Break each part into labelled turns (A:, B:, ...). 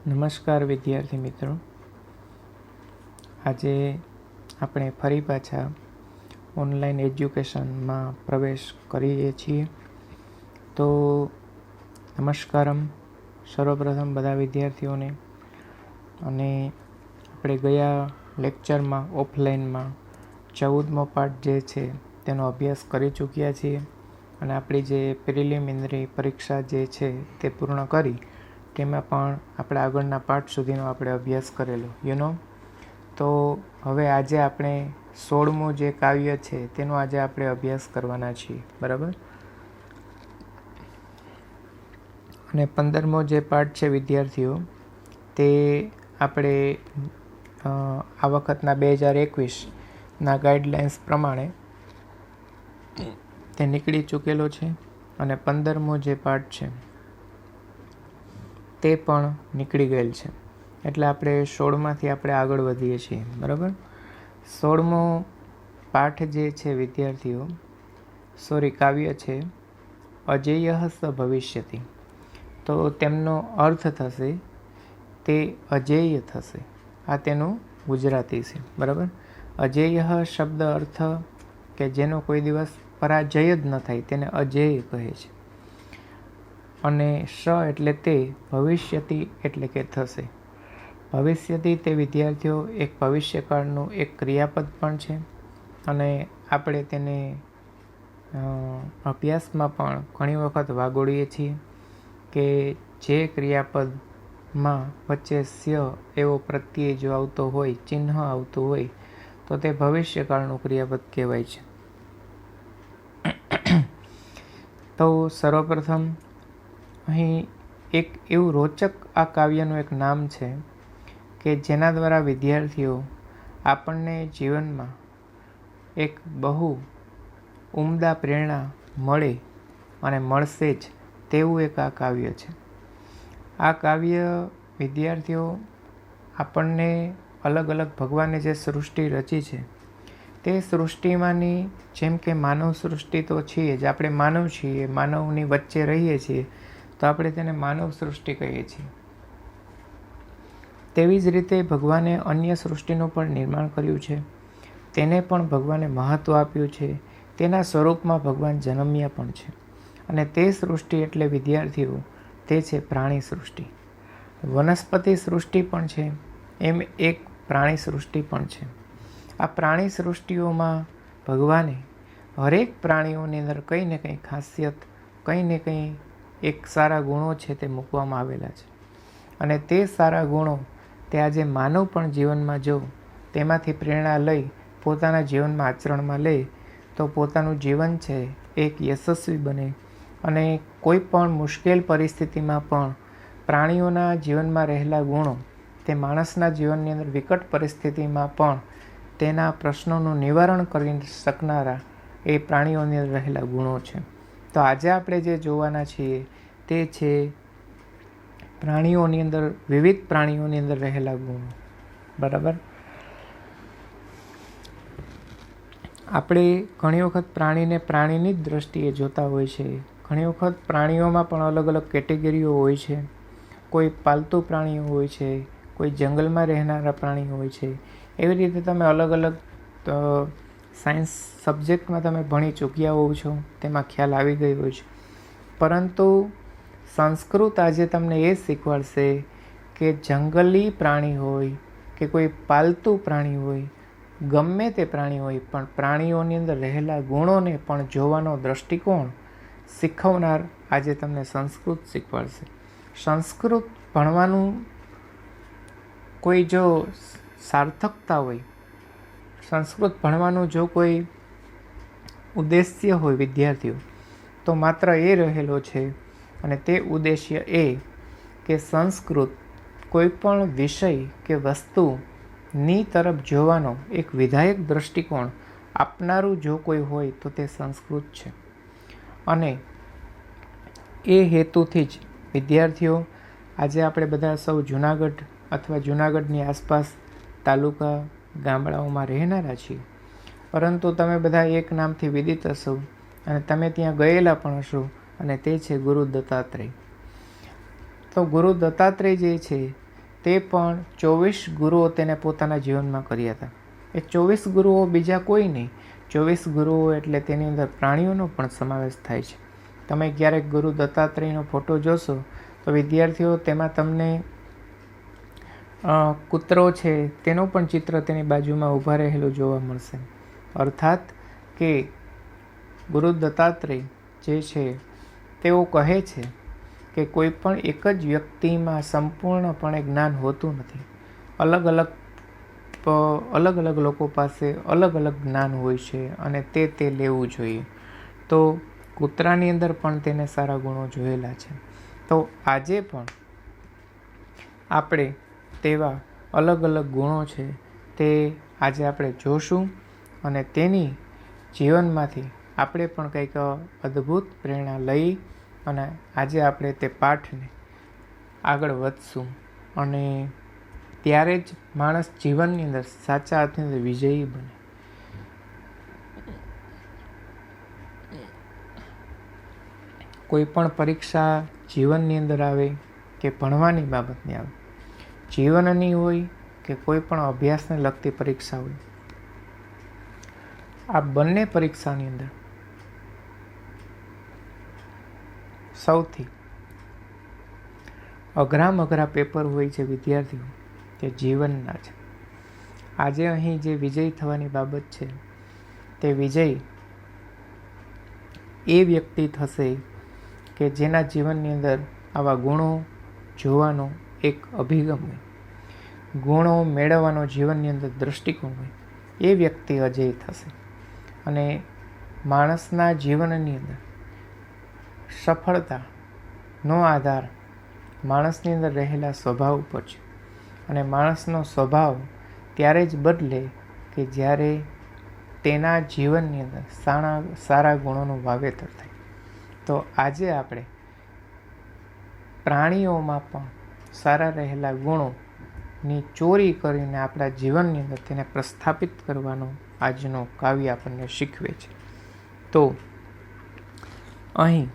A: નમસ્કાર વિદ્યાર્થી મિત્રો, આજે આપણે ફરી પાછા ઓનલાઈન એજ્યુકેશનમાં પ્રવેશ કરીએ છીએ. તો નમસ્કારમ સર્વપ્રથમ બધા વિદ્યાર્થીઓને. અને આપણે ગયા લેક્ચરમાં ઓફલાઈનમાં 14મો પાઠ જે છે તેનો અભ્યાસ કરી ચૂક્યા છીએ અને આપણી જે પ્રિલિમિનરી પરીક્ષા જે છે તે પૂર્ણ કરી તેમાં પણ આપણે આગળના પાઠ સુધીનો આપણે અભ્યાસ કરેલો તો હવે આજે આપણે 16મું જે કાવ્ય છે તેનો આજે આપણે અભ્યાસ કરવાના છીએ, બરાબર. અને 15મો જે પાઠ છે વિદ્યાર્થીઓ, તે આપણે આ વખતના 2021ના ગાઈડલાઇન્સ પ્રમાણે તે નીકળી ચૂકેલો છે અને 15મો જે પાઠ છે તે પણ નીકળી ગયેલ છે. એટલે આપણે 16માંથી આપણે આગળ વધીએ છીએ, બરાબર. 16મો પાઠ જે છે વિદ્યાર્થીઓ, કાવ્ય છે અજેય સ ભવિષ્યતિ. તો તેમનો અર્થ થશે તે અજેય થશે. આ તેનું ગુજરાતી છે, બરાબર. અજેય શબ્દ અર્થ કે જેનો કોઈ દિવસ પરાજય જ ન થાય તેને અજેય કહે છે. અને સ એટલે તે, ભવિષ્યતિ એટલે કે થશે. ભવિષ્યતિ તે વિદ્યાર્થીઓ એક ભવિષ્યકાળનું એક ક્રિયાપદ પણ છે અને આપણે તેને અભ્યાસમાં પણ ઘણી વખત વાગોળીએ છીએ કે જે ક્રિયાપદમાં વચ્ચે સ્ય એવો પ્રત્યય જો આવતો હોય, ચિહ્ન આવતું હોય તો તે ભવિષ્યકાળનું ક્રિયાપદ કહેવાય છે. તો સર્વપ્રથમ અહીં એક એવું રોચક આ કાવ્યનું એક નામ છે કે જેના દ્વારા વિદ્યાર્થીઓ આપણને જીવનમાં એક બહુ ઉમદા પ્રેરણા મળે અને મળશે જ તેવું એક આ કાવ્ય છે. આ કાવ્ય વિદ્યાર્થીઓ આપણને અલગ અલગ ભગવાને જે સૃષ્ટિ રચી છે તે સૃષ્ટિમાંની, જેમ કે માનવ સૃષ્ટિ તો છીએ જ, આપણે માનવ છીએ, માનવની વચ્ચે રહીએ છીએ તો આપણે તેને માનવ સૃષ્ટિ કહીએ છીએ. તેવી જ રીતે ભગવાને અન્ય સૃષ્ટિનું પણ નિર્માણ કર્યું છે, તેને પણ ભગવાને મહત્ત્વ આપ્યું છે, તેના સ્વરૂપમાં ભગવાન જન્મ્યા પણ છે. અને તે સૃષ્ટિ એટલે વિદ્યાર્થીઓ તે છે પ્રાણી સૃષ્ટિ. વનસ્પતિ સૃષ્ટિ પણ છે, એમ એક પ્રાણી સૃષ્ટિ પણ છે. આ પ્રાણી સૃષ્ટિઓમાં ભગવાને હરેક પ્રાણીઓની અંદર કંઈ ને કંઈ ખાસિયત, કંઈ ને કંઈ એક સારા ગુણો છે તે મૂકવામાં આવેલા છે. અને તે સારા ગુણો તે આજે માનવ પણ જીવનમાં જો તેમાંથી પ્રેરણા લઈ પોતાના જીવનમાં આચરણમાં લે તો પોતાનું જીવન છે એક યશસ્વી બને અને કોઈ પણ મુશ્કેલ પરિસ્થિતિમાં પણ પ્રાણીઓના જીવનમાં રહેલા ગુણો તે માણસના જીવનની અંદર વિકટ પરિસ્થિતિમાં પણ તેના પ્રશ્નોનું નિવારણ કરી શકનારા એ પ્રાણીઓની અંદર રહેલા ગુણો છે. તો આજે આપણે જે જોવાના છીએ તે છે પ્રાણીઓની અંદર, વિવિધ પ્રાણીઓની અંદર રહેલા ગુણો, બરાબર. આપણે ઘણી વખત પ્રાણીને પ્રાણીની જ દ્રષ્ટિએ જોતા હોય છે. ઘણી વખત પ્રાણીઓમાં પણ અલગ અલગ કેટેગરીઓ હોય છે. કોઈ પાલતુ પ્રાણીઓ હોય છે, કોઈ જંગલમાં રહેનારા પ્રાણીઓ હોય છે. એવી રીતે તમે અલગ અલગ સાયન્સ સબ્જેક્ટમાં તમે ભણી ચૂક્યા હોવ છો, તેમાં ખ્યાલ આવી ગયો હોય છે. પરંતુ સંસ્કૃત આજે તમને એ શીખવાડશે કે જંગલી પ્રાણી હોય કે કોઈ પાલતુ પ્રાણી હોય, ગમે તે પ્રાણી હોય, પણ પ્રાણીઓની અંદર રહેલા ગુણોને પણ જોવાનો દ્રષ્ટિકોણ શીખવનાર આજે તમને સંસ્કૃત શીખવાડશે. સંસ્કૃત ભણવાનું કોઈ જો સાર્થકતા હોય, સંસ્કૃત ભણવાનું જો કોઈ ઉદ્દેશ્ય હોય વિદ્યાર્થીઓ, તો માત્ર એ રહેલો છે અને તે ઉદ્દેશ્ય એ કે સંસ્કૃત કોઈ પણ વિષય કે વસ્તુની તરફ જોવાનો એક વિધાયક દ્રષ્ટિકોણ આપનારું જો કોઈ હોય તો તે સંસ્કૃત છે. અને એ હેતુથી જ વિદ્યાર્થીઓ આજે આપણે બધા સૌ જુનાગઢ અથવા જુનાગઢની આસપાસ તાલુકા ગામડાઓમાં રહેનારા છીએ, પરંતુ તમે બધા એક નામથી વિદિત હશો અને તમે ત્યાં ગયેલા પણ હશો અને તે છે ગુરુ દત્તાત્રેય. તો ગુરુ દત્તાત્રેય જે છે તે પણ 24 ગુરુઓ તેને પોતાના જીવનમાં કર્યા હતા. એ 24 ગુરુઓ બીજા કોઈ નહીં. 24 ગુરુઓ એટલે તેની અંદર પ્રાણીઓનો પણ સમાવેશ થાય છે. તમે ક્યારેક ગુરુ દત્તાત્રેયનો ફોટો જોશો તો વિદ્યાર્થીઓ તેમાં તમને કૂતરો છે તેનું પણ ચિત્ર તેની બાજુમાં ઊભા રહેલું જોવા મળશે. અર્થાત કે ગુરુ દત્તાત્રેય જે છે તેઓ કહે છે કે કોઈ પણ એક જ વ્યક્તિમાં સંપૂર્ણપણે જ્ઞાન હોતું નથી. અલગ અલગ લોકો પાસે અલગ અલગ જ્ઞાન હોય છે અને તે લેવું જોઈએ. તો કૂતરાની અંદર પણ તેને સારા ગુણો જોયેલા છે. તો આજે પણ આપણે તેવા અલગ અલગ ગુણો છે તે આજે આપણે જોશું અને તેની જીવનમાંથી આપણે પણ કંઈક અદ્ભુત પ્રેરણા લઈ અને આજે આપણે તે પાઠને આગળ વધશું અને ત્યારે જ માણસ જીવનની અંદર સાચા અર્થની અંદર વિજયી બને. કોઈ પણ પરીક્ષા જીવનની અંદર આવે કે ભણવાની બાબતની આવે, જીવનની હોય કે કોઈ પણ અભ્યાસને લગતી પરીક્ષા હોય, આ બંને પરીક્ષાની અંદર સૌથી અઘરા પેપર હોય છે વિદ્યાર્થીઓ તે જીવનના છે. આજે અહીં જે વિજય થવાની બાબત છે તે વિજય એ વ્યક્તિ થશે કે જેના જીવનની અંદર આવા ગુણો જોવાનો એક અભિગમ હોય, ગુણો મેળવવાનો જીવનની અંદર દૃષ્ટિકોણ હોય, એ વ્યક્તિ અજય થશે. અને માણસના જીવનની અંદર સફળતાનો આધાર માણસની અંદર રહેલા સ્વભાવ ઉપર છે. અને માણસનો સ્વભાવ ત્યારે જ બદલે કે જ્યારે તેના જીવનની અંદર સારા ગુણોનું વાવેતર થાય. તો આજે આપણે પ્રાણીઓમાં પણ સારા રહેલા ગુણોની ચોરી કરીને આપણા જીવનની અંદર તેને પ્રસ્થાપિત કરવાનો આજનો કાવ્ય આપણને શીખવે છે. તો અહીં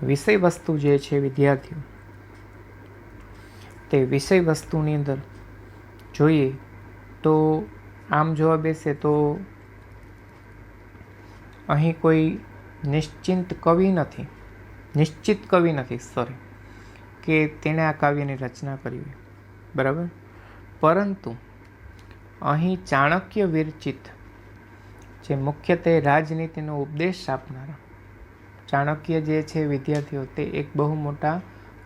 A: વિષય વસ્તુ જે છે વિદ્યાર્થીઓ, તે વિષય વસ્તુની અંદર જોઈએ તો આમ જોવા બેસે તો અહીં કોઈ નિશ્ચિત કવિ નથી કે તેણે આ કાવ્યની રચના કરી હોય, બરાબર. પરંતુ અહીં ચાણક્ય વિરચિત જે મુખ્યત્વે રાજનીતિનો ઉપદેશ આપનારા ચાણક્ય જે છે વિદ્યાર્થીઓ, તે એક બહુ મોટા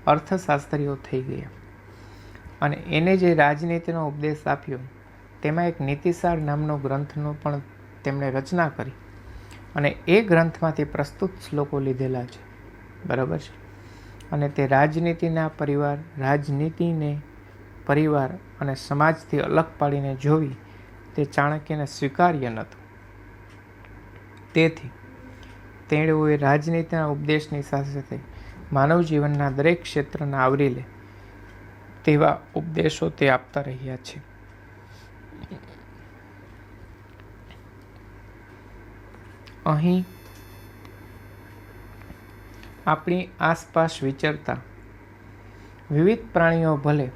A: અર્થશાસ્ત્રીઓ થઈ ગયા. અને એને જે રાજનીતિનો ઉપદેશ આપ્યો તેમાં એક નીતિસાર નામનો ગ્રંથનો પણ તેમણે રચના કરી અને એ ગ્રંથમાંથી પ્રસ્તુત શ્લોકો લીધેલા છે, બરાબર છે. અને તે રાજનીતિને પરિવાર અને સમાજથી અલગ પાડીને જોવી તે ચાણક્યને સ્વીકાર્ય નહોતું. તેથી તેઓએ રાજનીતિના ઉપદેશની સાથે સાથે માનવ જીવનના દરેક ક્ષેત્રને આવરી લે તેવા ઉપદેશો તે આપતા રહ્યા છે. અહીં આપણી આસપાસ વિચરતા વિવિધ પ્રાણીઓ ભલે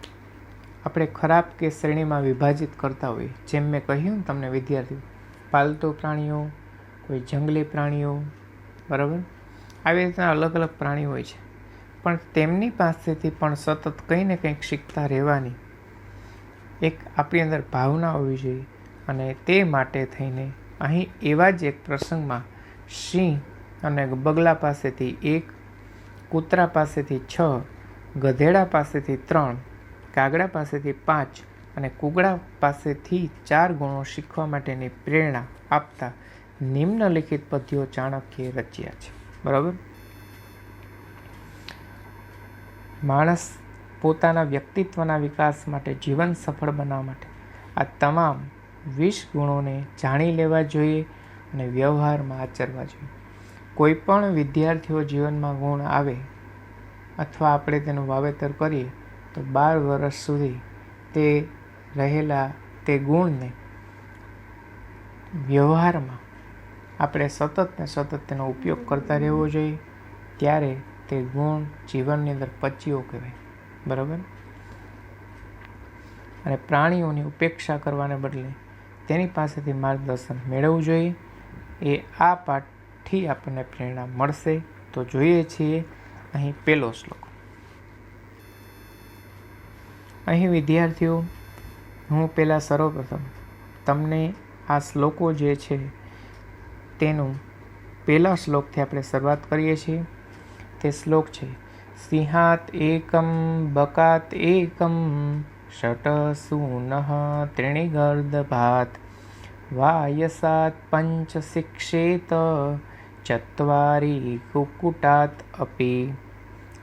A: આપણે ખરાબ કે શ્રેણીમાં વિભાજિત કરતા હોઈએ, જેમ મેં કહ્યું તમને વિદ્યાર્થીઓ, પાલતુ પ્રાણીઓ, કોઈ જંગલી પ્રાણીઓ, બરાબર, આવી રીતના અલગ અલગ પ્રાણીઓ હોય છે. પણ તેમની પાસેથી પણ સતત કંઈ ને કંઈક શીખતા રહેવાની એક આપણી અંદર ભાવના હોવી જોઈએ. અને તે માટે થઈને અહીં એવા જ એક પ્રસંગમાં સિંહ અને બગલા પાસેથી 1, કૂતરા પાસેથી 6, ગધેડા પાસેથી 3, કાગડા પાસેથી 5 અને કુકડા પાસેથી 4 ગુણો શીખવા માટેની પ્રેરણા આપતા નિમ્નલિખિત પદ્યો ચાણક્યએ રચ્યા છે, બરાબર. માણસ પોતાના વ્યક્તિત્વના વિકાસ માટે, જીવન સફળ બનાવવા માટે આ તમામ 20 ગુણોને જાણી લેવા જોઈએ અને વ્યવહારમાં આચરવા જોઈએ. કોઈ પણ વિદ્યાર્થીઓ જીવનમાં ગુણ આવે અથવા આપણે તેનું વાવેતર કરીએ તો 12 વર્ષ સુધી તે રહેલા તે ગુણને વ્યવહારમાં આપણે સતત તેનો ઉપયોગ કરતા રહેવો જોઈએ. ત્યારે તે ગુણ જીવનની અંદર પચ્યો કહેવાય, બરાબર. અને પ્રાણીઓની ઉપેક્ષા કરવાને બદલે તેની પાસેથી માર્ગદર્શન મેળવવું જોઈએ. એ આ પાઠથી આપણને પ્રેરણા મળશે. તો જોઈએ છીએ અહીં પહેલો શ્લોક. અહીં વિદ્યાર્થીઓ, હું પહેલાં સર્વપ્રથમ તમને આ શ્લોકો જે છે તેનું પહેલા શ્લોકથી આપણે શરૂઆત કરીએ છીએ. તે શ્લોક છે: સિંહાત એકમ બકાત એકમ ષટ સૂનઃ ત્રિણિગર્દભાત વાયસાત પંચ શિક્ષેત ચત્વારી કુક્કુટાત અપી.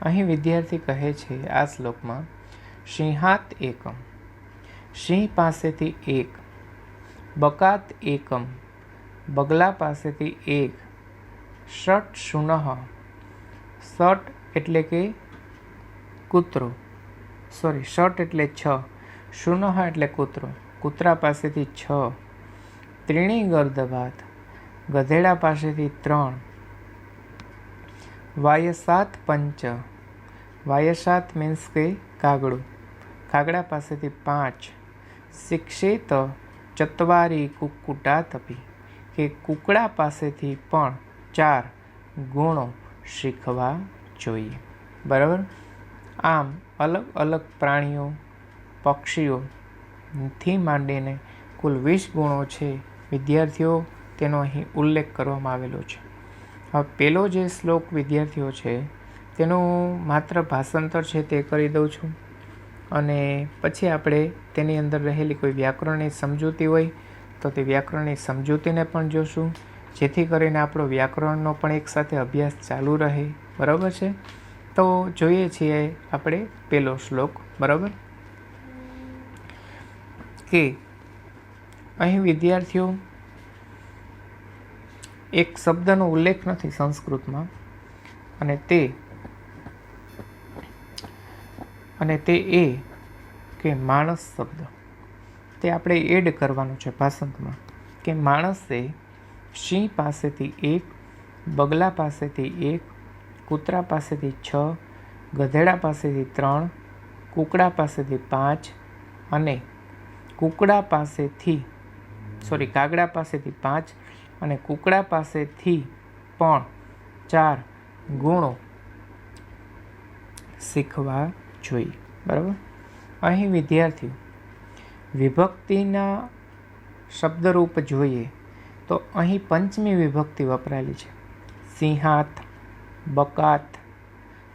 A: અહીં વિદ્યાર્થી કહે છે આ શ્લોકમાં, સિંહાત એકમ, સિંહ પાસેથી એક, બકાત એકમ, બગલા પાસેથી એક, ષટ શૂનઃ, ષટ એટલે કે કૂતરો, ષટ એટલે 6, શૂનઃ એટલે કૂતરો, કૂતરા પાસેથી 6, ત્રીણી ગર્દભાત, ગધેડા પાસેથી 3, વાયસાત પંચ, વાયસાત મીન્સ કે કાગડું, કાગડા પાસેથી 5, શિક્ષેત ચત્વારી કુક્કુટાત અપી, કે કુકડા પાસેથી પણ 4 ગુણો શીખવા જોઈએ. બરાબર. આમ અલગ અલગ પ્રાણીઓ, પક્ષીઓથી માંડીને કુલ 20 ગુણો છે વિદ્યાર્થીઓ, તેનો અહીં ઉલ્લેખ કરવામાં આવેલો છે. હવે પહેલો જે શ્લોક વિદ્યાર્થીઓ છે તેનું માત્ર ભાષાંતર છે તે કરી દઉં છું, અને પછી આપણે તેની અંદર રહેલી કોઈ વ્યાકરણની સમજૂતી હોય તો તે વ્યાકરણની સમજૂતીને પણ જોશું, જેથી કરીને આપણો વ્યાકરણનો પણ એકસાથે અભ્યાસ ચાલુ રહે. બરાબર છે. તો જોઈએ છીએ આપણે પહેલો શ્લોક. બરાબર, કે અહીં વિદ્યાર્થીઓ એક શબ્દનો ઉલ્લેખ નથી સંસ્કૃતમાં, અને તે એ કે માણસ શબ્દ, તે આપણે એડ કરવાનું છે ભાષાંતમાં, કે માણસે સિંહ પાસેથી 1, બગલા પાસેથી 1, કૂતરા પાસેથી 6, ગધેડા પાસેથી 3, કુકડા પાસેથી 5 અને કાગડા પાસેથી 5 અને કુકડા પાસેથી પણ 4 ગુણો શીખવા જોઈએ. બરાબર. અહીં વિદ્યાર્થીઓ વિભક્તિના શબ્દરૂપ જોઈએ તો અહીં પંચમી વિભક્તિ વપરાયેલી છે. સિંહાત, બકાત,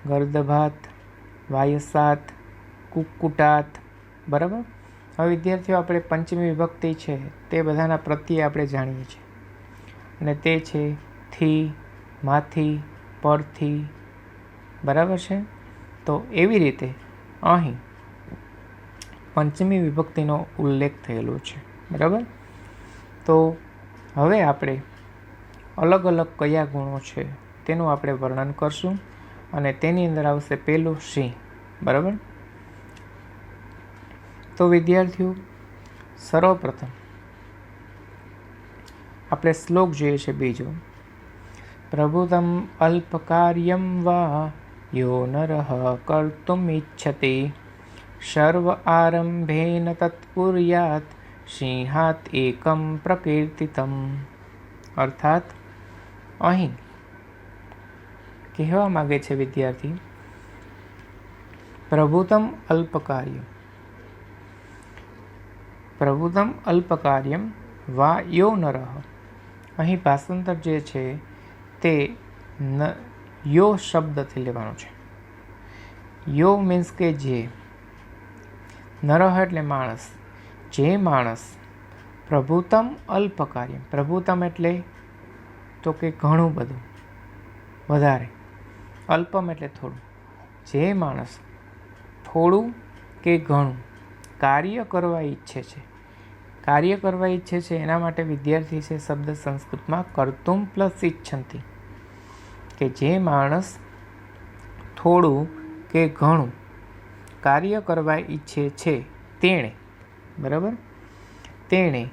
A: ગર્દભાત, વાયસાત, કુક્કુટાત. બરાબર. હવે વિદ્યાર્થીઓ આપણે પંચમી વિભક્તિ છે તે બધાના પ્રત્યે આપણે જાણીએ છીએ, અને તે છે થી, માંથી, પરથી. બરાબર છે. તો એવી રીતે અહીં પંચમી વિભક્તિનો ઉલ્લેખ થયેલો છે. બરાબર. તો હવે આપણે અલગ અલગ કયા ગુણો છે તેનું આપણે વર્ણન કરશું, અને તેની અંદર આવશે પહેલું સિંહ. બરાબર. તો વિદ્યાર્થીઓ સર્વપ્રથમ આપણે શ્લોક જોઈએ છે બીજો. પ્રભુતમ અલ્પકાર્યમ વા યો નરઃ કર્તુમ ઇચ્છતિ સર્વ આરંભેન તત્કુર્યાત સિંહાત એકમ પ્રકીર્તિતમ. અર્થાત અહીં કહેવા માગે છે વિદ્યાર્થી, પ્રભુતમ અલ્પકાર્યમ વા યો નરઃ. અહીં ભાષાંતર જે છે તે યો શબ્દથી લેવાનું છે. યો મીન્સ કે જે, નરહ એટલે માણસ, જે માણસ પ્રભુતમ અલ્પકાર્યમ, પ્રભુતમ એટલે તો કે ઘણું બધું, વધારે, અલ્પમ એટલે થોડું, જે માણસ થોડું કે ઘણું કાર્ય કરવા ઈચ્છે છે, એના માટે વિદ્યાર્થી છે શબ્દ સંસ્કૃતમાં કર્તુમ પ્લસ ઇચ્છંતિ, કે જે માણસ થોડું કે ઘણું કાર્ય કરવા ઈચ્છે છે તેણે. બરાબર. તેણે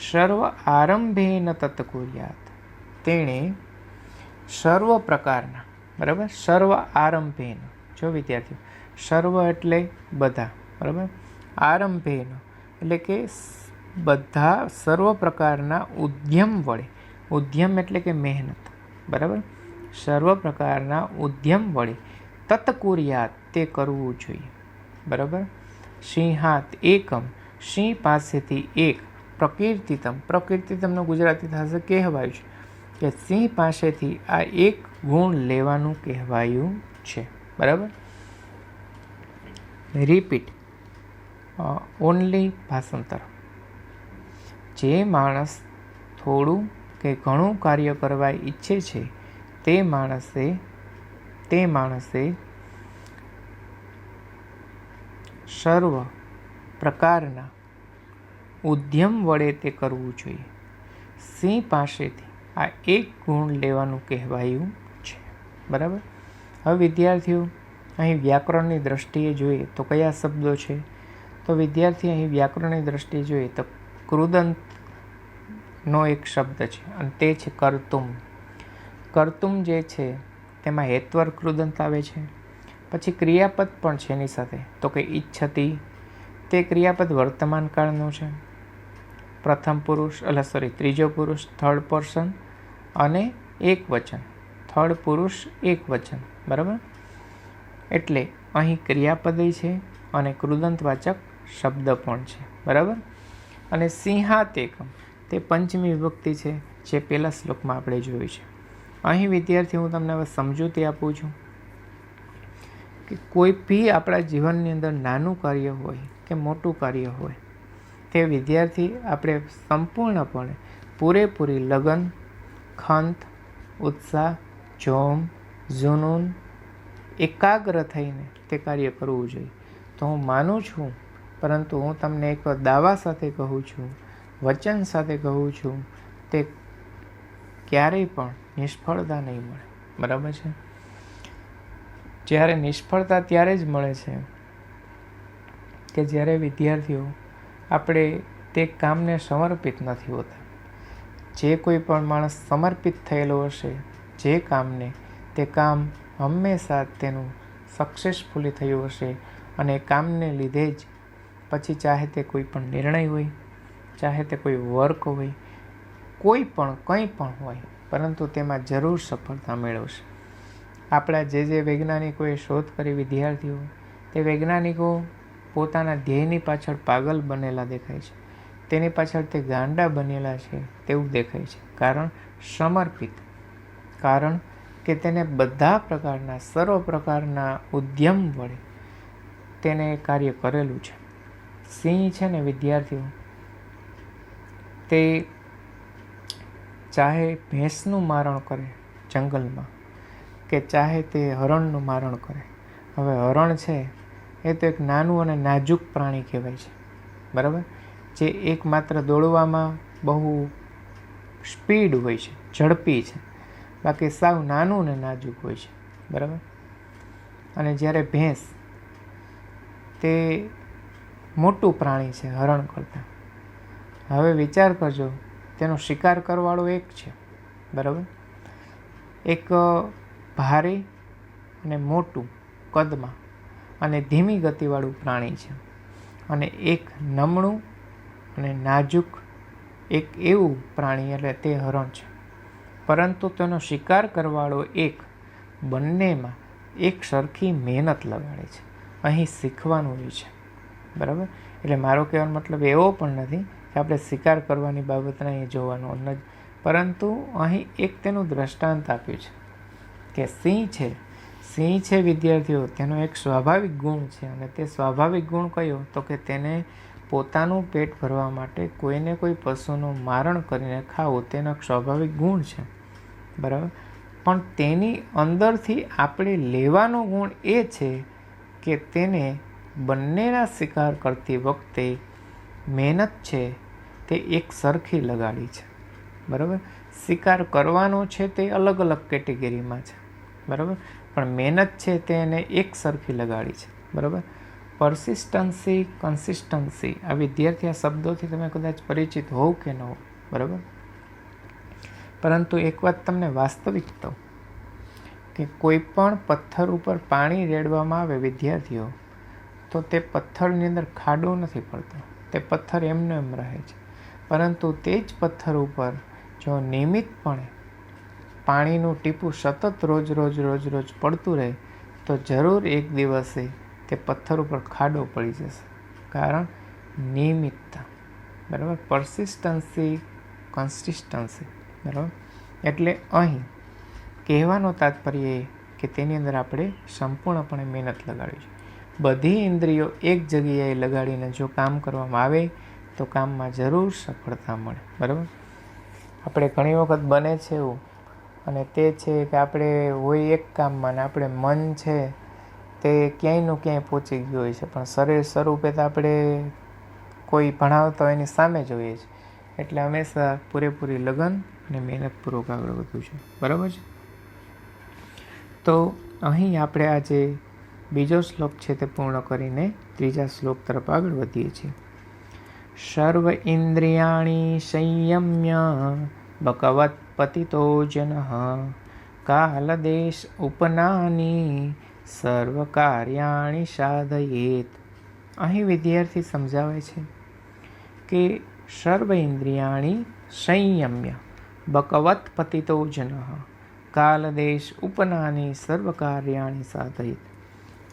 A: સર્વ આરંભેન તત્કુર્યાત, તેણે સર્વ પ્રકારના. બરાબર. સર્વ આરંભેન, જો વિદ્યાર્થીઓ, સર્વ એટલે બધા. બરાબર. આરંભેન એટલે કે બધા સર્વ પ્રકારના ઉદ્યમ વડે, ઉદ્યમ એટલે કે મહેનત, બરાબર, સર્વ પ્રકારના ઉદ્યમ વડે તત્કુર્યાત તે કરવું જોઈએ, બરાબર. સિંહાત એકમ સિંહ પાસેથી એક, પ્રકીર્તિતમ, પ્રકીર્તિતમનું ગુજરાતી થશે કહેવાયું છે કે સિંહ પાસેથી આ એક ગુણ લેવાનું કહેવાયું છે, બરાબર. રિપીટ ઓનલી ભાષાંતર. જે માણસ થોડું કે ઘણું કાર્ય કરવા ઈચ્છે છે તે માણસે સર્વ પ્રકારના ઉદ્યમ વડે તે કરવું જોઈએ. સિંહ પાસેથી આ એક ગુણ લેવાનું કહેવાયું છે, બરાબર. હવે વિદ્યાર્થીઓ અહીં વ્યાકરણની દ્રષ્ટિએ જોઈએ તો કયા શબ્દો છે? તો વિદ્યાર્થી અહીં વ્યાકરણની દ્રષ્ટિએ જોઈએ તો કૃદંતનો એક શબ્દ છે અને તે છે કર્તુમ. કર્તુમ જે છે તેમાં હેત્વર કૃદંત આવે છે. પછી ક્રિયાપદ પણ છે એની સાથે, તો કે ઈચ્છતી, તે ક્રિયાપદ વર્તમાન કાળનું છે. પ્રથમ પુરુષ ત્રીજો પુરુષ થર્ડ પર્સન અને એક વચન, થર્ડ પુરુષ એક વચન, બરાબર. એટલે અહીં ક્રિયાપદ છે અને કૃદંતવાચક શબ્દ પણ છે, બરાબર. અને સિંહાત એકમ તે પંચમી વિભક્તિ છે જે પહેલા શ્લોકમાં આપણે જોઈ છે. અહીં વિદ્યાર્થી હું તમને હવે સમજૂતી આપું છું કે કોઈ બી આપણા જીવનની અંદર નાનું કાર્ય હોય કે મોટું કાર્ય હોય તે વિદ્યાર્થી આપણે સંપૂર્ણપણે પૂરેપૂરી લગન, ખંત, ઉત્સાહ, જોમ, જુનૂન, એકાગ્ર થઈને તે કાર્ય કરવું જોઈએ. તો હું માનું છું, પરંતુ હું તમને એક દાવા સાથે કહું છું, વચન સાથે કહું છું, તે ક્યારેય પણ નિષ્ફળતા નહીં મળે, બરાબર છે. જ્યારે નિષ્ફળતા ત્યારે જ મળે છે કે જ્યારે વિદ્યાર્થીઓ આપણે તે કામને સમર્પિત નથી હોતા. જે કોઈ પણ માણસ સમર્પિત થયેલો હશે જે કામને, તે કામ હંમેશા તેનું સક્સેસફુલી થયું હશે અને કામને લીધે જ પછી ચાહે તે કોઈ પણ નિર્ણય હોય, ચાહે તે કોઈ વર્ક હોય, કંઈ પણ હોય, પરંતુ તેમાં જરૂર સફળતા મેળવશે. આપણા જે વૈજ્ઞાનિકોએ શોધ કરી વિદ્યાર્થીઓ, તે વૈજ્ઞાનિકો પોતાના ધ્યેયની પાછળ પાગલ બનેલા દેખાય છે, તેની પાછળ તે ગાંડા બનેલા છે તેવું દેખાય છે. કારણ સમર્પિત, કારણ કે તેને બધા પ્રકારના સર્વ પ્રકારના ઉદ્યમ વડે તેને કાર્ય કરેલું છે. સિંહ છે ને વિદ્યાર્થીઓ, તે ચાહે ભેંસનું મારણ કરે જંગલમાં કે ચાહે તે હરણનું મારણ કરે. હવે હરણ છે એ તો એક નાનું અને નાજુક પ્રાણી કહેવાય છે, બરાબર, જે એકમાત્ર દોડવામાં બહુ સ્પીડ હોય છે, ઝડપી છે, બાકી સાવ નાનું ને નાજુક હોય છે, બરાબર. અને જ્યારે ભેંસ તે મોટું પ્રાણી છે હરણ કરતાં. હવે વિચાર કરજો, તેનો શિકાર કરવાવાળો એક છે, બરાબર, એક ભારે અને મોટું કદમાં અને ધીમી ગતિવાળું પ્રાણી છે, અને એક નમણું અને નાજુક એક એવું પ્રાણી એટલે તે હરણ છે. પરંતુ તેનો શિકાર કરવાવાળો એક, બંનેમાં એક સરખી મહેનત લગાડે છે. અહીં શીખવાનું એ છે, બરાબર. એટલે મારો કહેવાનો મતલબ એવો પણ નથી કે આપણે શિકાર કરવાની બાબતને અહીં જોવાનું નથી, પરંતુ અહીં એક તેનું દ્રષ્ટાંત આપ્યું છે કે સિંહ છે વિદ્યાર્થીઓ, તેનો એક સ્વાભાવિક ગુણ છે. અને તે સ્વાભાવિક ગુણ કયો? તો કે તેને પોતાનું પેટ ભરવા માટે કોઈને કોઈ પશુનું મારણ કરીને ખાવું તેનો એક સ્વાભાવિક ગુણ છે, બરાબર. પણ તેની અંદરથી આપણે લેવાનો ગુણ એ છે કે તેને બંનેના શિકાર કરતી વખતે મહેનત છે તે એક સરખી લગાડી છે, બરાબર. શિકાર કરવાનો છે તે અલગ અલગ કેટેગરીમાં છે, બરાબર, પણ મહેનત છે તે એને એક સરખી લગાડી છે, બરાબર. પરસિસ્ટન્સી, કન્સિસ્ટન્સી, આ વિદ્યાર્થી આ શબ્દોથી તમે કદાચ પરિચિત હોવ કે ન હો, બરાબર. પરંતુ એક વાત તમને વાસ્તવિક કહું કે કોઈ પણ પથ્થર ઉપર પાણી રેડવામાં આવે વિદ્યાર્થીઓ, તો તે પથ્થરની અંદર ખાડો નથી પડતો, તે પથ્થર એમને એમ રહે છે. પરંતુ તે જ પથ્થર ઉપર જો નિયમિતપણે પાણીનું ટીપું સતત રોજ પડતું રહે તો જરૂર એક દિવસે તે પથ્થર ઉપર ખાડો પડી જશે. કારણ નિયમિતતા, બરાબર, પરસિસ્ટન્સી, કન્સિસ્ટન્સી, બરાબર. એટલે અહીં કહેવાનો તાત્પર્ય એ કે તેની અંદર આપણે સંપૂર્ણપણે મહેનત લગાડવી છે. બધી ઇન્દ્રિયો એક જગ્યાએ લગાડીને જો કામ કરવામાં આવે તો કામમાં જરૂર સફળતા મળે, બરાબર. આપણે ઘણી વખત બને છે એવું, અને તે છે કે આપણે હોય એક કામમાં ને આપણે મન છે તે ક્યાંયનું ક્યાંય પહોંચી ગયું હોય છે, પણ શરીર સ્વરૂપે તો આપણે કોઈ ભણાવતા હોય એની સામે જોઈએ છે. એટલે હંમેશા પૂરેપૂરી લગન અને મહેનતપૂર્વક આગળ વધવું છે, બરાબર છે. તો અહીં આપણે આજે બીજો શ્લોક છે તે પૂર્ણ કરીને ત્રીજા શ્લોક તરફ આગળ વધીએ છીએ. સર્વ ઇન્દ્રિયાણી સંયમ્ય બકવત પતિતો જનઃ કાલદેશ ઉપનાની સર્વ કાર્યાણી સાધયેત. અહીં વિદ્યાર્થી સમજાવે છે કે સર્વ ઇન્દ્રિયાણી સંયમ્ય બકવત પતિતો જનઃ કાલદેશ ઉપનાની સર્વ કાર્યાણી સાધયેત.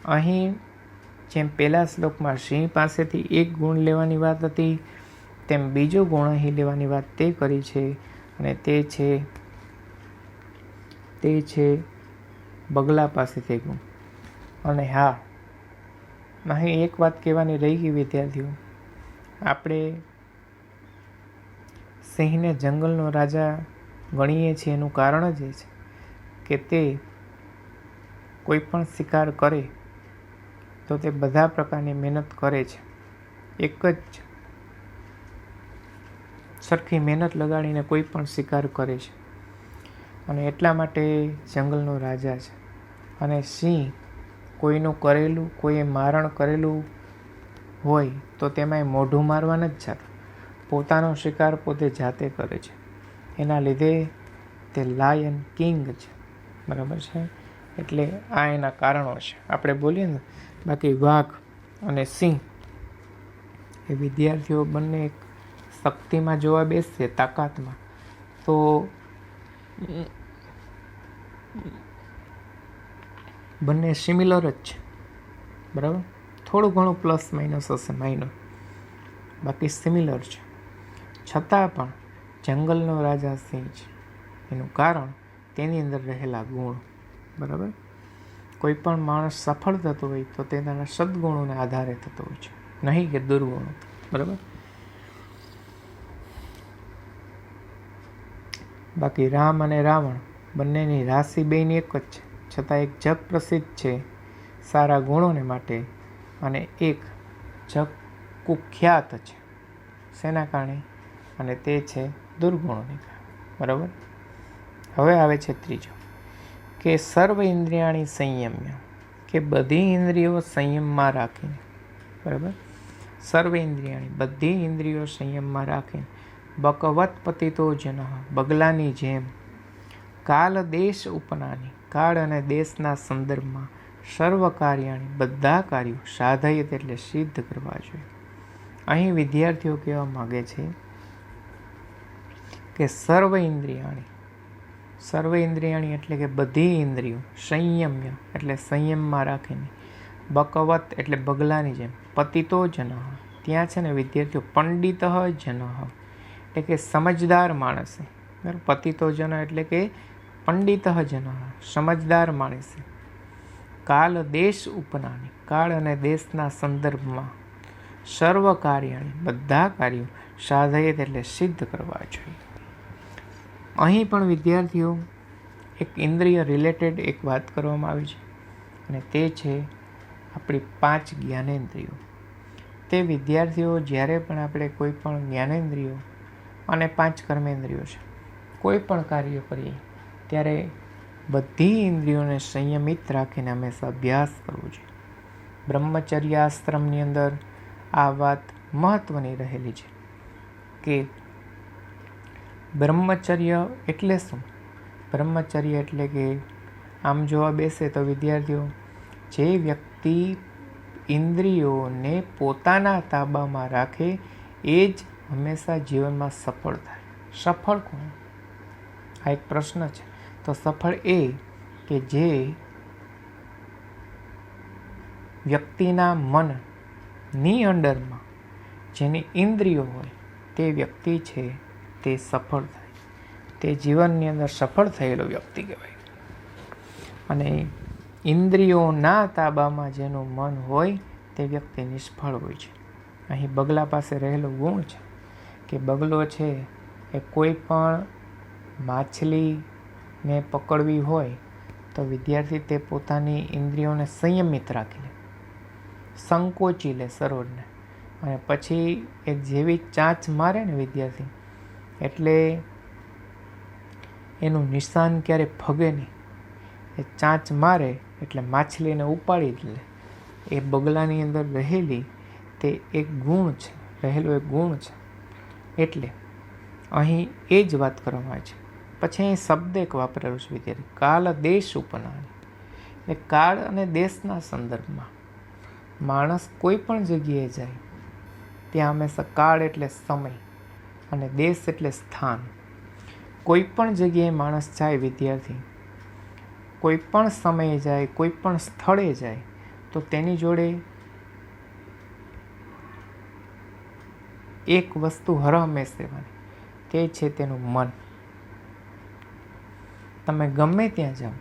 A: અહીં જેમ પહેલા શ્લોકમાં સિંહ પાસેથી એક ગુણ લેવાની વાત હતી, તેમ બીજો ગુણ અહીં લેવાની વાત તે કરી છે, અને તે છે બગલા પાસેથી ગુણ. અને હા, અહીં એક વાત કહેવાની રહી ગઈ વિદ્યાર્થીઓ, આપણે સિંહને જંગલનો રાજા ગણીએ છીએ એનું કારણ જ એ છે કે તે કોઈ પણ શિકાર કરે તો તે બધા પ્રકારની મહેનત કરે છે, એક જ સરખી મહેનત લગાડીને કોઈ પણ શિકાર કરે છે, અને એટલા માટે જંગલનો રાજા છે. અને સિંહ કોઈનું કરેલું, કોઈએ મારણ કરેલું હોય તો તેમાંય મોઢું મારવા નથી જતો, પોતાનો શિકાર પોતે જાતે કરે છે. એના લીધે તે લાયન કિંગ છે, બરાબર છે. એટલે આ એના કારણો છે. આપણે બોલીએ ને, બાકી વાઘ અને સિંહ એ વિદ્યાર્થીઓ બંને એક શક્તિમાં જોવા બેસશે, તાકાતમાં, તો બંને સિમિલર જ છે, બરાબર. થોડું ઘણું પ્લસ માઇનસ હશે, માઇનર, બાકી સિમિલર છે. છતાં પણ જંગલનો રાજા સિંહ છે. એનું કારણ તેની અંદર રહેલા ગુણ, બરાબર. કોઈ પણ માણસ સફળ થતો હોય તો તેના સદગુણોના આધારે થતો હોય છે, નહીં કે દુર્ગુણો, બરાબર. બાકી રામ અને રાવણ બંનેની રાશિ બેની એક જ છે, છતાં એક જગ પ્રસિદ્ધ છે સારા ગુણોને માટે, અને એક જગ કુખ્યાત છે શેના કારણે, અને તે છે દુર્ગુણોને કારણે, બરાબર. હવે આવે છે ત્રીજો, કે સર્વ ઇન્દ્રિયાણી સંયમ્ય, કે બધી ઇન્દ્રિયો સંયમમાં રાખીને, બરાબર. સર્વ ઇન્દ્રિયાણી, બધી ઇન્દ્રિયો સંયમમાં રાખીને, બકવત પતિતો જનઃ, બગલાની જેમ, કાલ દેશ ઉપનાની, કાળ અને દેશના સંદર્ભમાં, સર્વ કાર્યાણી, બધા કાર્યો, સાધયત એટલે સિદ્ધ કરવા જોઈએ. અહીં વિદ્યાર્થીઓ કહેવા માગે છે કે સર્વ ઇન્દ્રિયાણી, સર્વ ઇન્દ્રિયાણી એટલે કે બધી ઇન્દ્રિયો, સંયમ્ય એટલે સંયમમાં રાખીને, બકવત એટલે બગલાની જેમ, પતિતો જનઃ, ત્યાં છે ને વિદ્યાર્થીઓ પંડિત જનઃ એટલે કે સમજદાર માણસે, બરાબર. પતિતો જન એટલે કે પંડિત જનઃ, સમજદાર માણસે, કાલ દેશ ઉપનાની, કાળ અને દેશના સંદર્ભમાં, સર્વ કાર્યાણી, બધા કાર્યો, સાધયત એટલે સિદ્ધ કરવા જોઈએ. અહીં પણ વિદ્યાર્થીઓ એક ઇન્દ્રિય રિલેટેડ એક વાત કરવામાં આવી છે, અને તે છે આપણી 5 જ્ઞાનેન્દ્રિયો. તે વિદ્યાર્થીઓ જ્યારે પણ આપણે કોઈ પણ જ્ઞાનેન્દ્રિયો અને 5 કર્મેન્દ્રિયો છે, કોઈ પણ કાર્ય કરીએ ત્યારે બધી ઇન્દ્રિયોને સંયમિત રાખીને હંમેશા અભ્યાસ કરવો જોઈએ. બ્રહ્મચર્યાશ્રમની અંદર આ વાત મહત્વની રહેલી છે કે બ્રહ્મચર્ય એટલે શું? બ્રહ્મચર્ય એટલે કે આમ જોવા બેસે તો વિદ્યાર્થીઓ, જે વ્યક્તિ ઇન્દ્રિયોને પોતાના તાબામાં રાખે એ જ હંમેશા જીવનમાં સફળ થાય. સફળ કોણ? આ એક પ્રશ્ન છે. તો સફળ એ કે જે વ્યક્તિના મનની અંડરમાં જેની ઇન્દ્રિયો હોય તે વ્યક્તિ છે તે સફળ થાય. તે જીવનની અંદર સફળ થયેલો વ્યક્તિ કહેવાય. અને ઇન્દ્રિયોના તાબામાં જેનું મન હોય તે વ્યક્તિ નિષ્ફળ હોય છે. અહીં બગલા પાસે રહેલો ગુણ છે કે બગલો છે એ કોઈ પણ માછલીને પકડવી હોય તો વિદ્યાર્થી તે પોતાની ઇન્દ્રિયોને સંયમિત રાખી લે, સંકોચી લે સરોડને, અને પછી એ જેવી ચાંચ મારે ને વિદ્યાર્થી, એટલે એનું નિશાન ક્યારે ભગે નહીં. એ ચાંચ મારે એટલે માછલીને ઉપાડી જ લે. એ બગલાની અંદર રહેલી તે એક ગુણ છે, રહેલો એક ગુણ છે. એટલે અહીં એ જ વાત કરવામાં આવે છે. પછી અહીં શબ્દ એક વાપરેલો છે વિદ્યાર્થી, કાલ દેશ ઉપનાની. એટલે કાળ અને દેશના સંદર્ભમાં માણસ કોઈ પણ જગ્યાએ જાય ત્યાં હંમેશા કાળ એટલે સમય અને દેશ એટલે સ્થાન. કોઈ પણ જગ્યાએ માણસ જાય વિદ્યાર્થી, કોઈ પણ સમયે જાય, કોઈ પણ સ્થળે જાય તો તેની જોડે એક વસ્તુ હરહંમેશ રહેવાની, તે છે તેનું મન. તમે ગમે ત્યાં જાઓ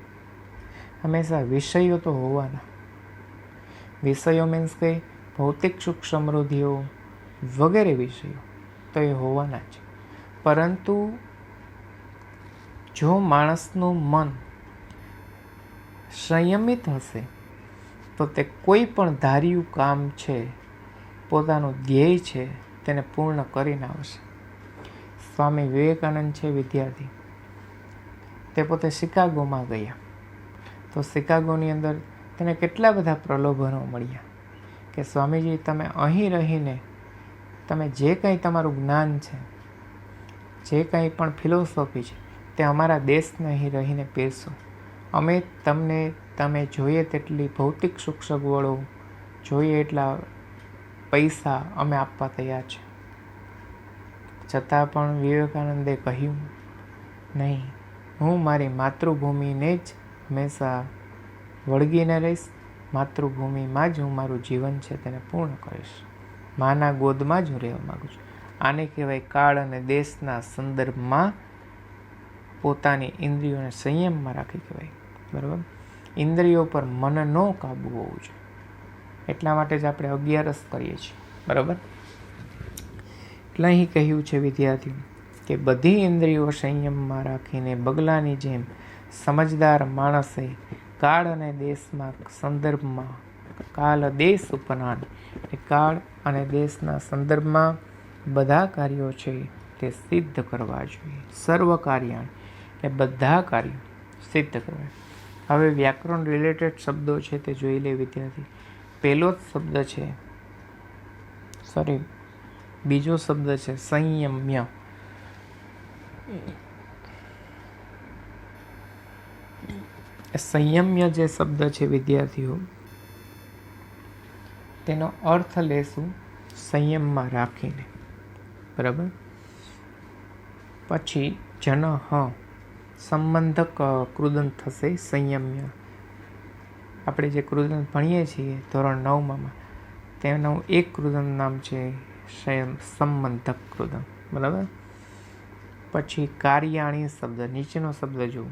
A: હંમેશા વિષયો તો હોવાના. વિષયો મીન્સ કે ભૌતિક સુખ સમૃદ્ધિઓ વગેરે વિષયો તો એ હોવાના છે. પરંતુ જો માણસનું મન સંયમિત હશે તો તે કોઈ પણ ધાર્યું કામ છે, પોતાનું ધ્યેય છે, તેને પૂર્ણ કરીને આવશે. સ્વામી વિવેકાનંદ છે વિદ્યાર્થી, તે પોતે શિકાગોમાં ગયા તો શિકાગોની અંદર તેને કેટલા બધા પ્રલોભનો મળ્યા કે સ્વામીજી તમે અહીં રહીને તમે જે કંઈ તમારું જ્ઞાન છે, જે કંઈ પણ ફિલોસોફી છે તે અમારા દેશને અહીં રહીને પીરશો. અમે તમને તમે જોઈએ તેટલી ભૌતિક સુખ સગવડો, જોઈએ એટલા પૈસા અમે આપવા તૈયાર છે. છતાં પણ વિવેકાનંદે કહ્યું નહીં, હું મારી માતૃભૂમિને જ હંમેશા વળગીને રહીશ. માતૃભૂમિમાં જ હું મારું જીવન છે તેને પૂર્ણ કરીશ. માના ગોદમાં જ હું રહેવા માગું છું. આને કહેવાય કાળ અને દેશના સંદર્ભમાં પોતાની ઇન્દ્રિયોને સંયમમાં રાખી કહેવાય. બરાબર? ઇન્દ્રિયો પર મનનો કાબુ હોવું જોઈએ. એટલા માટે જ આપણે 11 કરીએ છીએ. બરાબર? એટલે અહીં કહ્યું છે વિદ્યાર્થીઓ કે બધી ઇન્દ્રિયો સંયમમાં રાખીને બગલાની જેમ સમજદાર માણસે કાળ અને દેશમાં સંદર્ભમાં કાલ દેશ ઉપનાન, કાળ અને દેશના સંદર્ભમાં બધા કાર્યો છે તે સિદ્ધ કરવા જોઈએ. સર્વ કાર્યાણ એટલે બધા કાર્યો સિદ્ધ કરવા. હવે વ્યાકરણ રિલેટેડ શબ્દો છે તે જોઈ લે વિદ્યાર્થી. પહેલો જ શબ્દ છે, બીજો શબ્દ છે સંયમ્ય. સંયમ્ય જે શબ્દ છે વિદ્યાર્થીઓ, તેનો અર્થ લેશું સંયમમાં રાખીને. બરાબર? પછી જનહ સંબંધક કૃદંત થશે સંયમ્ય. આપણે જે કૃદંત ભણીએ છીએ ધોરણ 9માં, તેનું એક કૃદંત નામ છે સંબંધક કૃદંત. બરાબર? પછી કાર્યાણી શબ્દ, નીચેનો શબ્દ જુઓ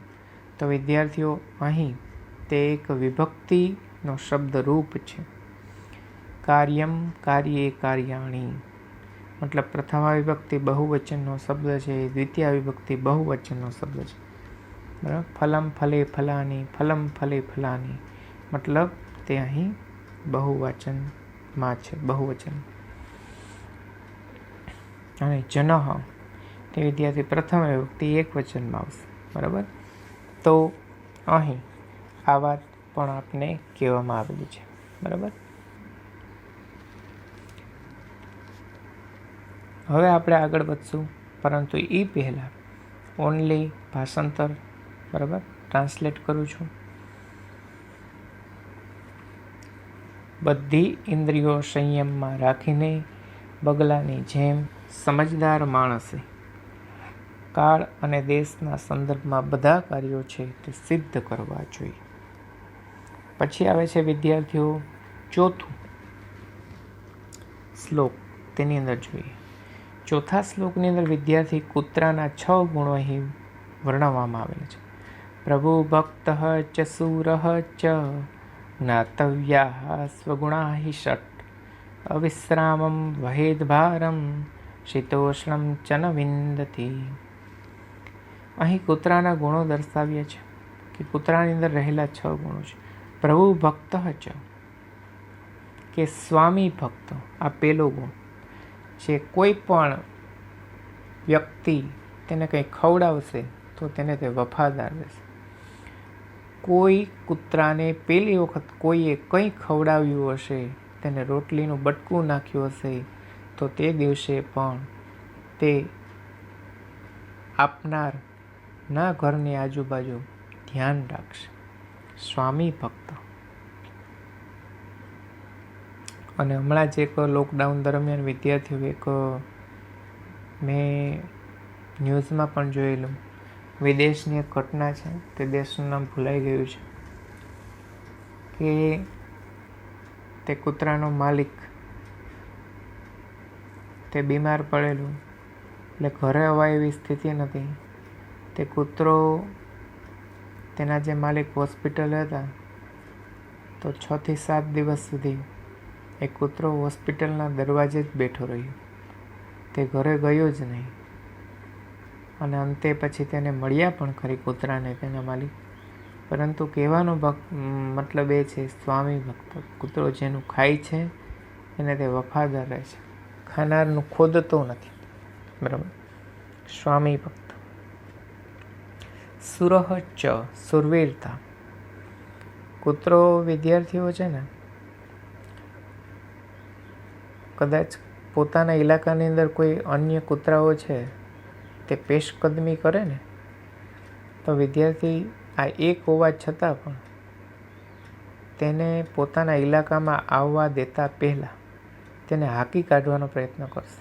A: તો વિદ્યાર્થીઓ અહીં તે એક વિભક્તિનો શબ્દ રૂપ છે. કાર્યમ કાર્યે કાર્યાણી મતલબ પ્રથમા વિભક્તિ બહુવચનનો શબ્દ છે, દ્વિતીય વિભક્તિ બહુવચનનો શબ્દ છે. બરાબર? ફલમ ફલે ફલાની, ફલમ ફલે ફલાની મતલબ તે અહીં બહુવચનમાં છે, બહુવચન. અને જનહ તે વિદ્યાર્થી પ્રથમ વિભક્તિ એક વચનમાં આવશે. બરાબર? તો અહીં આ વાત પણ આપને કહેવામાં આવેલી છે. બરાબર? હવે આપણે આગળ વધશું, પરંતુ એ પહેલાં ઓનલી ભાષાંતર, બરાબર, ટ્રાન્સલેટ કરું છું. બધી ઇન્દ્રિયો સંયમમાં રાખીને બગલાની જેમ સમજદાર માણસે કાળ અને દેશના સંદર્ભમાં બધા કાર્યો છે તે સિદ્ધ કરવા જોઈએ. પછી આવે છે વિદ્યાર્થીઓ ચોથું શ્લોક, તેની અંદર જોઈએ. ચોથા શ્લોકની અંદર વિદ્યાર્થી કૂતરાના 6 ગુણો અહીં વર્ણવવામાં આવેલા છે. પ્રભુ ભક્ત ચ સુર ચ જ્ઞાતવ્યા સ્વગુણા હિ ષટ અવિશ્રામમ વહેદ ભારમ શીતોષ્ણમ ચ ન વિંદતી. અહીં કૂતરાના ગુણો દર્શાવ્યા છે કે કૂતરાની અંદર રહેલા 6 ગુણો છે. પ્રભુ ભક્ત ચ કે સ્વામી ભક્ત, આ પહેલો ગુણ છે. કોઈ પણ વ્યક્તિ તેને કંઈ ખવડાવશે તો તેને તે વફાદાર રહેશે. કોઈ કૂતરાને પહેલી વખત કોઈએ કંઈ ખવડાવ્યું હશે, તેને રોટલીનું બટકું નાખ્યું હશે, તો તે દિવસે પણ તે આપનારના ઘરની આજુબાજુ ધ્યાન રાખશે. સ્વામી ભક્ત. અને હમણાં જ એક લોકડાઉન દરમિયાન વિદ્યાર્થીઓ એક મેં ન્યૂઝમાં પણ જોયેલું, વિદેશની એક ઘટના છે, તે દેશનું નામ ભૂલાઈ ગયું છે, કે તે કૂતરાનો માલિક તે બીમાર પડેલું, એટલે ઘરે અવાય એવી સ્થિતિ નથી. તે કૂતરો, તેના જે માલિક હોસ્પિટલ હતા, તો 6 થી 7 દિવસ સુધી એ કૂતરો હોસ્પિટલના દરવાજે જ બેઠો રહ્યો. તે ઘરે ગયો જ નહીં. અને અંતે પછી તેને મળ્યા પણ ખરી કૂતરાને તેના માલિક, પરંતુ કહેવાનો મતલબ એ છે સ્વામી ભક્ત. કૂતરો જેનું ખાય છે એને તે વફાદાર રહે છે, ખાનારનું ખોદતો નથી. બરાબર. સ્વામી ભક્ત. સુરહ ચ સુરવીરતા. કૂતરો વિદ્યાર્થીઓ છે ને, કદાચ પોતાના ઇલાકાની અંદર કોઈ અન્ય કૂતરાઓ છે તે પેશકદમી કરે ને, તો વિદ્યાર્થી આ એક હોવા છતાં પણ તેને પોતાના ઇલાકામાં આવવા દેતા પહેલાં તેને હાંકી કાઢવાનો પ્રયત્ન કરશે.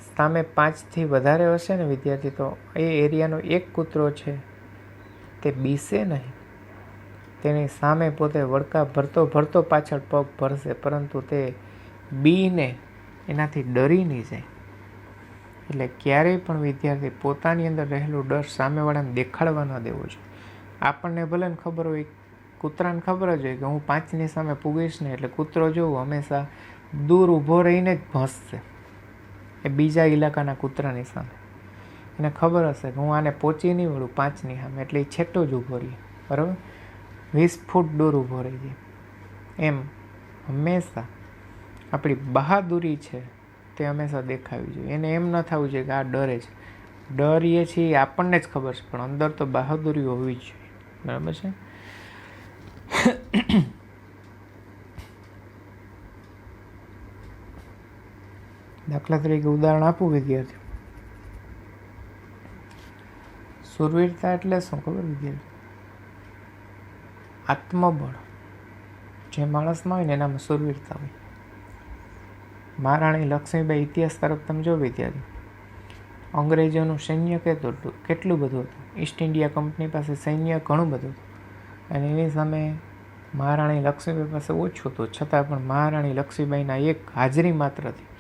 A: સામે 5 થી વધારે હશે ને વિદ્યાર્થી, તો એ એરિયાનો એક કૂતરો છે તે બીસે નહીં. તેની સામે પોતે વળકા ભરતો ભરતો પાછળ પગ ભરશે, પરંતુ તે બીને એનાથી ડરી નહીં જાય. એટલે ક્યારેય પણ વિદ્યાર્થી પોતાની અંદર રહેલો ડર સામેવાળાને દેખાડવા ન દેવો જોઈએ. આપણને ભલે ને ખબર હોય, કૂતરાને ખબર જ હોય કે હું 5ની સામે પૂગીશ ને એટલે કૂતરો જોવું હંમેશા દૂર ઊભો રહીને જ ભસશે એ બીજા ઇલાકાના કૂતરાની સામે. એને ખબર હશે કે હું આને પહોંચી નહીં વળું 5ની સામે, એટલે એ છેટો જ ઊભો રહે. બરાબર. 20 ફૂટ દૂર ઊભો રહી જાય. એમ હંમેશા આપણી બહાદુરી છે તે હંમેશા દેખાવી જોઈએ. એને એમ ન થવું જોઈએ કે આ ડરે છે. ડરીએ છીએ આપણને જ ખબર છે, પણ અંદર તો બહાદુરી હોવી જ જોઈએ. બરાબર છે. દાખલા તરીકે ઉદાહરણ આપું વિદ્યાર્થીઓ. સુરવીરતા એટલે શું ખબર વિદ્યાર્થી? આત્મબળ જે માણસમાં હોય ને એનામાં સુરવીરતા હોય. મહારાણી લક્ષ્મીબાઈ ઇતિહાસ તરફ તમે જો વિદ્યાર્થી, અંગ્રેજોનું સૈન્ય કેટલું બધું હતું. ઈસ્ટ ઇન્ડિયા કંપની પાસે સૈન્ય ઘણું બધું હતું, અને એની સામે મહારાણી લક્ષ્મીબાઈ પાસે ઓછું હતું. છતાં પણ મહારાણી લક્ષ્મીબાઈના એક હાજરી માત્રથી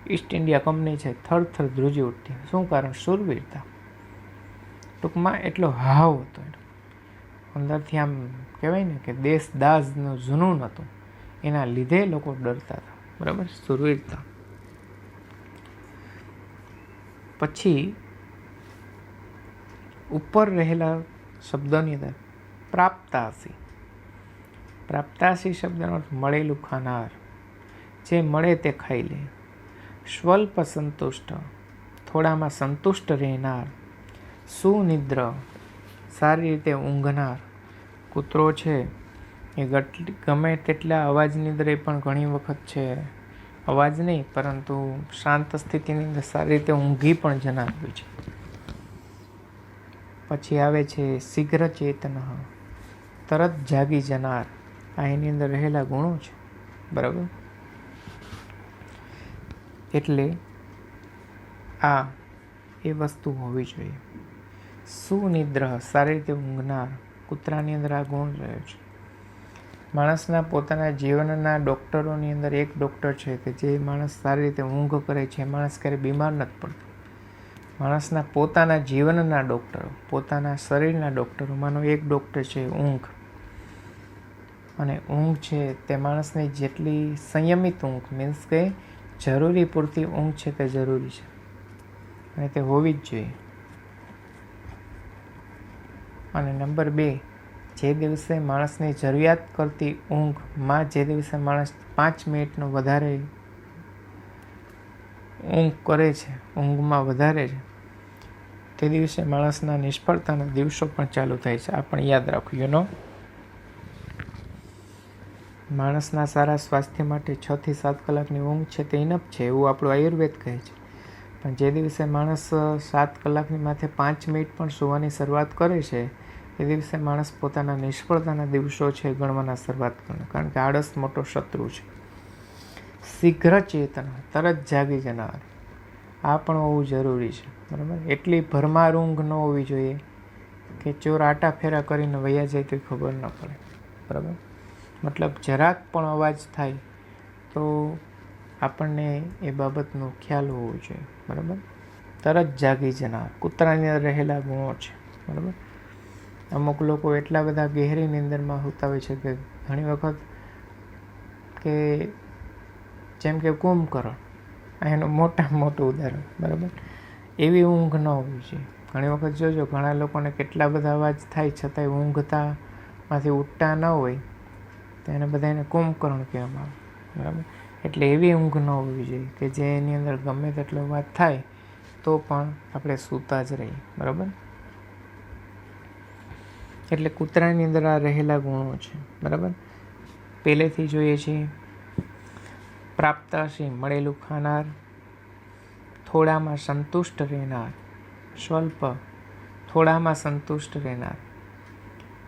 A: ઈસ્ટ ઇન્ડિયા કંપની છે થરથર ધ્રુજી ઉઠતી. શું કારણ? સુરવીરતા. ટૂંકમાં એટલો હાવ હતો અંદરથી, આમ કહેવાય ને કે દેશ દાઝનું જુનૂન હતું, એના લીધે લોકો ડરતા હતા. બરાબર. સુરવીરતા. પછી ઉપર રહેલા શબ્દોની અંદર પ્રાપ્તાસી. પ્રાપ્તાસી શબ્દનો અર્થ મળેલું ખાનાર, જે મળે તે ખાઈ લે. સ્વલ્પ સંતુષ્ટ, થોડામાં સંતુષ્ટ રહેનાર. સુનિદ્ર, સારી રીતે ઊંઘનાર. કૂતરો છે એ ગમે તેટલા અવાજની અંદર પણ ઘણી વખત છે, અવાજ નહીં પરંતુ શાંત સ્થિતિની અંદર સારી રીતે ઊંઘી પણ જનાર હોય છે. પછી આવે છે શીઘ્ર ચેતન, તરત જાગી જનાર. આ એની અંદર રહેલા ગુણો છે. બરાબર. એટલે આ એ વસ્તુ હોવી જોઈએ. સુનિદ્ર, સારી રીતે ઊંઘનાર કૂતરાની અંદર આ ગુણ રહ્યો છે. માણસના પોતાના જીવનના ડૉક્ટરોની અંદર એક ડૉક્ટર છે કે જે માણસ સારી રીતે ઊંઘ કરે છે, માણસ ક્યારેય બીમાર નથી પડતો. માણસના પોતાના જીવનના ડૉક્ટરો, પોતાના શરીરના ડૉક્ટરોમાંનો એક ડૉક્ટર છે ઊંઘ. અને ઊંઘ છે તે માણસની જેટલી સંયમિત ઊંઘ, મીન્સ કે જરૂરી પૂરતી ઊંઘ છે તે જરૂરી છે અને તે હોવી જ જોઈએ. અને નંબર 2, જે દિવસે માણસની જરૂરિયાત કરતી ઊંઘમાં જે દિવસે માણસ 5 મિનિટનો વધારે ઊંઘ કરે છે, ઊંઘમાં વધારે છે, તે દિવસે માણસના નિષ્ફળતાના દિવસો પણ ચાલુ થાય છે. આ પણ યાદ રાખવું. માણસના સારા સ્વાસ્થ્ય માટે 6 થી 7 કલાકની ઊંઘ છે તે ઇનફ છે, એવું આપણું આયુર્વેદ કહે છે. પણ જે દિવસે માણસ 7 કલાકની માથે 5 મિનિટ પણ સૂવાની શરૂઆત કરે છે, એ દિવસે માણસ પોતાના નિષ્ફળતાના દિવસો છે ગણવાના શરૂઆત કરે, કારણ કે આળસ મોટો શત્રુ છે. શીઘ્ર ચેતન, તરત જાગી જનાર, આ પણ હોવું જરૂરી છે. બરાબર. એટલી ભરમાર ઊંઘ ન હોવી જોઈએ કે ચોર આટા ફેરા કરીને વયા જાય તો ખબર ન પડે. બરાબર. મતલબ જરાક પણ અવાજ થાય તો આપણને એ બાબતનો ખ્યાલ હોવો જોઈએ. બરાબર. તરત જાગી જનાર કૂતરાની અંદર રહેલા ગુણો છે. બરાબર. અમુક લોકો એટલા બધા ગહેરી નિંદરમાં હોતા હોય છે કે ઘણી વખત કે જેમ કે કુંભકર્ણ, એનું મોટું ઉદાહરણ. બરાબર. એવી ઊંઘ ન હોવી જોઈએ. ઘણી વખત જોજો, ઘણા લોકોને કેટલા બધા અવાજ થાય છતાંય ઊંઘતામાંથી ઉઠતા ન હોય તો એને બધા એને કુંભકર્ણ કહેવામાં આવે. બરાબર. એટલે એવી ઊંઘ ન હોવી જોઈએ કે જે એની અંદર ગમે તેટલો અવાજ થાય તો પણ આપણે સૂતા જ રહીએ. બરાબર. એટલે કૂતરાની અંદર આ રહેલા ગુણો છે. બરાબર. પહેલેથી જોઈએ છીએ, પ્રાપ્તાશી, મળેલું ખાનાર, થોડામાં સંતુષ્ટ રહેનાર, સ્વલ્પ, થોડામાં સંતુષ્ટ રહેનાર.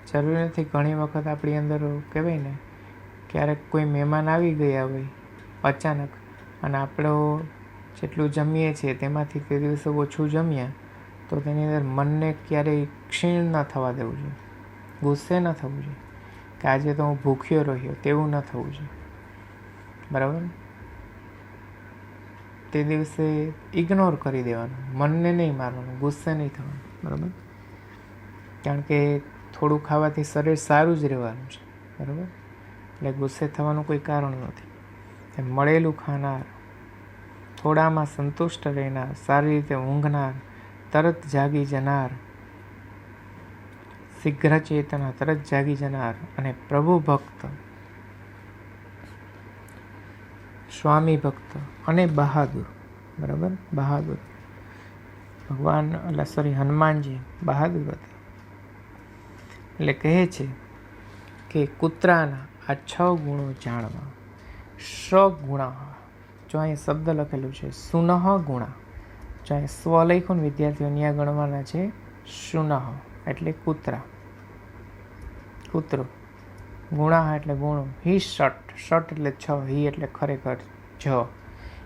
A: જરૂરી નથી ઘણી વખત આપણી અંદર કહેવાય ને, ક્યારેક કોઈ મહેમાન આવી ગયા હોય અચાનક અને આપણો જેટલું જમીએ છીએ તેમાંથી તે દિવસે ઓછું જમ્યા તો તેની અંદર મનને ક્યારેય ક્ષીણ ન થવા દેવું જોઈએ, ગુસ્સે ન થવું જોઈએ કે આજે તો હું ભૂખ્યો રહ્યો, તેવું ન થવું જોઈએ. બરાબર. તે દિવસે ઇગ્નોર કરી દેવાનું, મનને નહીં મારવાનું, ગુસ્સે નહીં થવાનું. બરાબર. કારણ કે થોડું ખાવાથી શરીર સારું જ રહેવાનું છે. બરાબર. એટલે ગુસ્સે થવાનું કોઈ કારણ નથી. મળેલું ખાનાર, થોડામાં સંતુષ્ટ રહેનાર, સારી રીતે ઊંઘનાર, તરત જાગી જનાર, શીઘ્ર ચેતના, તરત જાગી જનાર અને પ્રભુ ભક્ત, સ્વામી ભક્ત અને બહાદુર. બરાબર. બહાદુર ભગવાન હનુમાનજી બહાદુર હતા. એટલે કહે છે કે કૂતરાના આ 6 ગુણો જાણવા. સગુણા, જો અહીં શબ્દ લખેલું છે સુનઃ ગુણા, જો અહીં સ્વ લખ્યું ને વિદ્યાર્થીઓ ત્યાં ગણવાના છે સુનઃ એટલે કૂતરા, કૂતરો. ગુણા એટલે ગુણો. હિ ષટ, ષટ એટલે 6, હિ એટલે ખરેખર જ.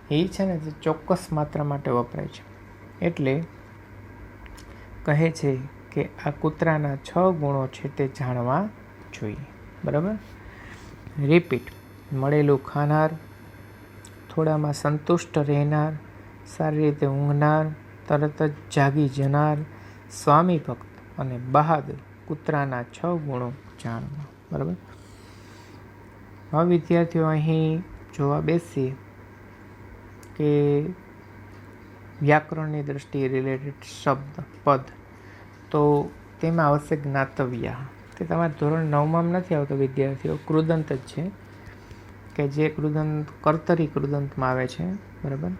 A: એ છે ને તે ચોક્કસ માત્રા માટે વપરાય છે. એટલે કહે છે કે આ કૂતરાના 6 ગુણો છે તે જાણવા જોઈએ. બરાબર. રિપીટ. મળેલું ખાનાર, થોડામાં સંતુષ્ટ રહેનાર, સારી રીતે ઊંઘનાર, તરત જ જાગી જનાર, સ્વામી ભક્ત અને બહાદુર. કૂતરાના 6 ગુણો જાણવા. બરાબર. હવે વિદ્યાર્થીઓ અહીં જોવા બેસીએ કે વ્યાકરણની દ્રષ્ટિએ રિલેટેડ શબ્દ, પદ, તો તેમાં આવશે જ્ઞાતવ્ય. તે તમારા ધોરણ 9માં નથી આવતો વિદ્યાર્થીઓ, કૃદંત જ છે કે જે કૃદંત કર્તરી કૃદંતમાં આવે છે. બરાબર.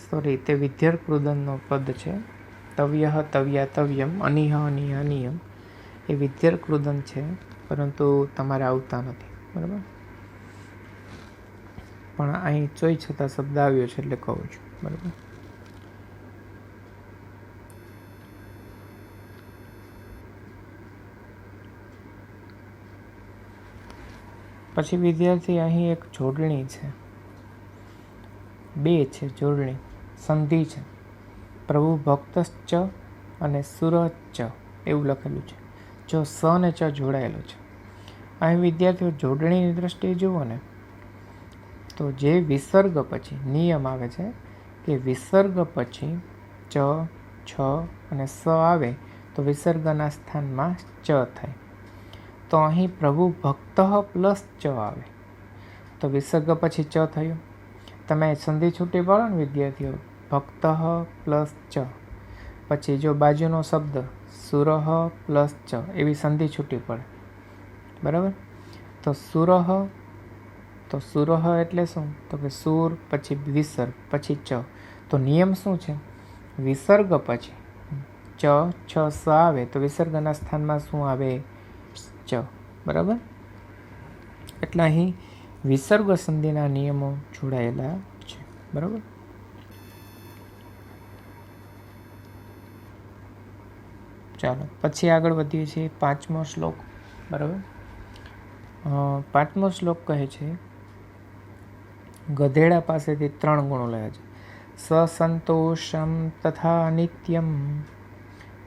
A: સોરી, તે વિધ્યર કૃદંતનો પદ છે. તવ્ય, તવ્યા, તવ્યમ, અનિહ, અનિહ, અનિયમ એ વિધ્યર કૃદંત છે, પરંતુ તમારે આવતા નથી. બરાબર. પણ અહીં ચોઈ છતાં શબ્દ આવ્યો છે એટલે કહું છું. બરાબર. પછી વિદ્યાર્થી અહીં એક જોડણી છે, બે છે જોડણી, સંધિ છે. પ્રભુ ભક્તશ્ચ અને સુરશ્ચ એવું લખેલું છે. જો સ ને ચ જોડાયેલું છે. અહીં વિદ્યાર્થીઓ જોડણીની દ્રષ્ટિએ જુઓ ને તો જે વિસર્ગ પછી નિયમ આવે છે કે વિસર્ગ પછી ચ, છ અને સ આવે તો વિસર્ગના સ્થાનમાં ચ થાય. તો અહીં પ્રભુ ભક્ત પ્લસ ચ આવે તો વિસર્ગ પછી ચ થયું. તમે સંધિ છૂટી પાડો ને વિદ્યાર્થીઓ, ભક્ત પ્લસ ચ, પછી જો બાજુનો શબ્દ સુરહ પ્લસ ચ એવી સંધિ છૂટી પડે, બરાબર. તો સુરહ એટલે શું? તો કે સુર પછી વિસર્ગ પછી ચ. તો નિયમ શું છે? વિસર્ગ પછી ચ, છ, સ આવે તો વિસર્ગના સ્થાનમાં શું આવે? ચ, બરાબર. એટલે અહીં વિસર્ગ સંધિના નિયમો જોડાયેલા છે, બરાબર. ચાલો પછી આગળ વધીએ છીએ 5મો શ્લોક, બરાબર. 5મો શ્લોક કહે છે ગધેડા પાસેથી 3 ગુણો લયા છે. સસંતોષમ તથા નિત્યમ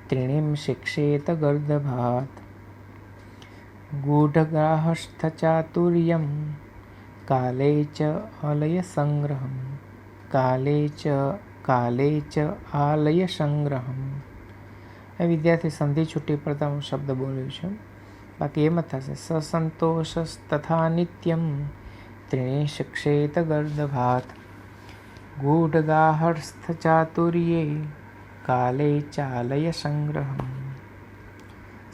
A: ત્રિણીમ શિક્ષેત ગર્દભાત ગૂઢગ્રાહસ્થ ચાતુર્યમ કાલે ચ આલય સંગ્રહમ કાલે ચ આલય સંગ્રહમ. એ વિદ્યાર્થી સંધિ છૂટી પડતા હું શબ્દ બોલ્યો છું, બાકી એમ જ થશે. સસંતોષ તથા નિત્યમ ત્રિણી શિક્ષેત ગર્દભાત ગૂઢગાહસ્થ ચાતુર્યે કાલે ચાલય સંગ્રહમ.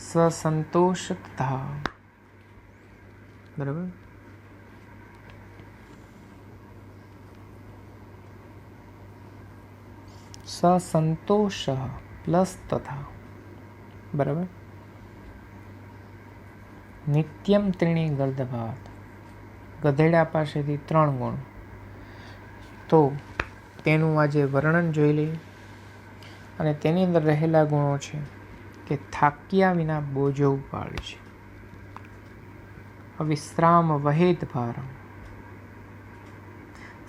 A: સસંતોષ તથા, બરાબર. સસંતોષ પ્લસ તથા, બરાબર. નિત્યમ ત્રિણી ગર્દભાત, ગધેડા પાસેથી 3 ગુણ. તો તેનું આજે વર્ણન જોઈ લઈએ. અને તેની અંદર રહેલા ગુણો છે કે થાક્યા વિના બોજો ઉપાડે છે, અવિશ્રામ વહેદ ભારમ.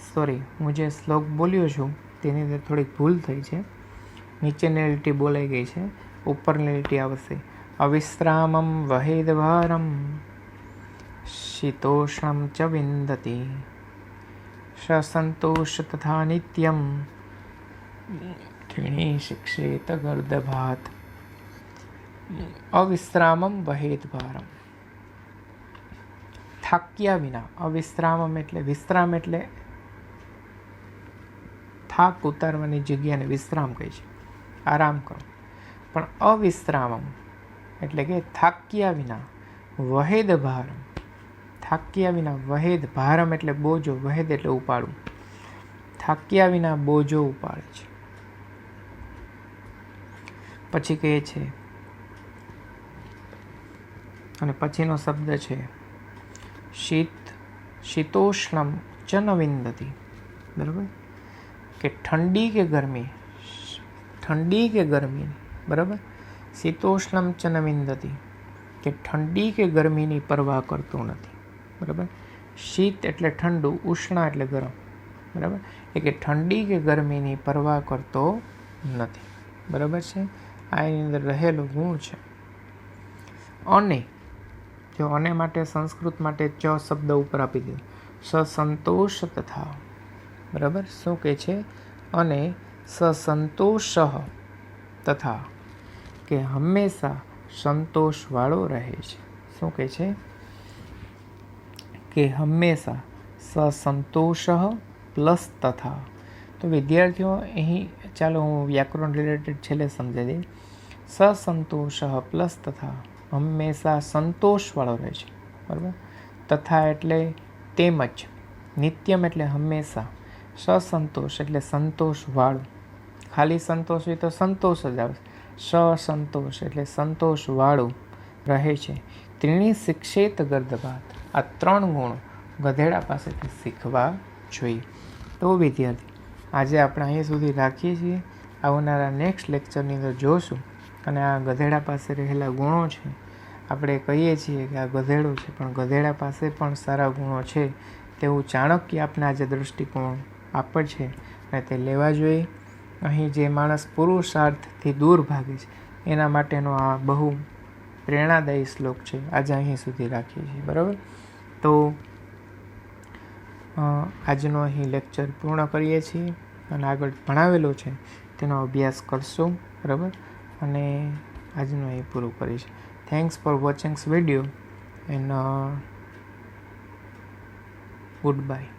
A: સોરી, હું જે શ્લોક બોલ્યો છું તેની અંદર થોડીક ભૂલ થઈ છે. નીચેની લીટી બોલાઈ ગઈ છે, ઉપરની લીટી આવશે. અવિશ્રામમ વહેદ ભારમ શીતોષ્ણમ ચ વિંદતી સસંતોષ તથા નિત્યમ ત્રિણી શિક્ષેત ગર્દભાત. અવિશ્રામમ વહેદ ભારમ, થાક્યા વિના. અવિશ્રામમ એટલે વિશ્રામ એટલે થાક ઉતારવાની જગ્યાને વિશ્રામ કહે છે, આરામ કરો. પણ અવિશ્રામમ એટલે કે થાક્યા વિના, વહેદ ભારમ, થાક્યા વિના, વહેદ ભારમ એટલે બોજો, વહેદ એટલે ઉપાડવું. થાક્યા વિના બોજો ઉપાડે છે. પછી કહે છે, અને પછીનો શબ્દ છે શીતોષ્ણમ ચ ન વિંદતી, બરાબર. કે ઠંડી કે ગરમી, બરાબર. શીતોષ્ણમ ચ ન વિંદતી કે ઠંડી કે ગરમીની પરવા કરતો નથી, બરાબર. શીત એટલે ઠંડુ, ઉષ્ણ એટલે ગરમ, બરાબર. એ કે ઠંડી કે ગરમીની પરવા કરતો નથી, બરાબર છે. આ એની અંદર રહેલો ગુણ છે. અને જો અને માટે સંસ્કૃત માટે ચ શબ્દ ઉપર આપી દીધો. સસંતોષ તથા, બરાબર. શું કહે છે? અને સસંતોષ તથા કે હંમેશા સંતોષવાળો રહે છે. શું કહે છે? કે હંમેશા સસંતોષ પ્લસ તથા. તો વિદ્યાર્થીઓ અહીં ચાલો હું વ્યાકરણ રિલેટેડ છેલ્લે સમજાવી દઈ. સસંતોષ પ્લસ તથા, હંમેશા સંતોષવાળો રહે છે, બરાબર. તથા એટલે તેમજ, નિત્યમ એટલે હંમેશા, સસંતોષ એટલે સંતોષવાળું. ખાલી સંતોષ હોય તો સંતોષ જ આવે. સસંતોષ એટલે સંતોષવાળું રહે છે. ત્રિણી શિક્ષેત ગર્દભાત. આ 3 ગુણો ગધેડા પાસેથી શીખવા જોઈએ. તો વિદ્યાર્થી આજે આપણે અહીં સુધી રાખીએ છીએ. આવનારા નેક્સ્ટ લેક્ચરની અંદર જોશું અને આ ગધેડા પાસે રહેલા ગુણો છે આપણે કહીએ છીએ કે આ ગધેડો છે, પણ ગધેડા પાસે પણ સારા ગુણો છે, તેવું ચાણક્ય આપને આજે દૃષ્ટિકોણ આપે છે અને તે લેવા જોઈએ. અહીં જે માણસ પુરુષાર્થથી દૂર ભાગે છે એના માટેનો આ બહુ પ્રેરણાદાયી શ્લોક છે. આજે અહીં સુધી રાખીએ છીએ. બરાબર, તો આજનો અહીં લેક્ચર પૂર્ણ કરીએ છીએ અને આગળ ભણાવેલો છે તેનો અભ્યાસ કરશો. બરાબર, અને આજનું અહીં પૂરું કરીશ. Thanks for watching video and good bye.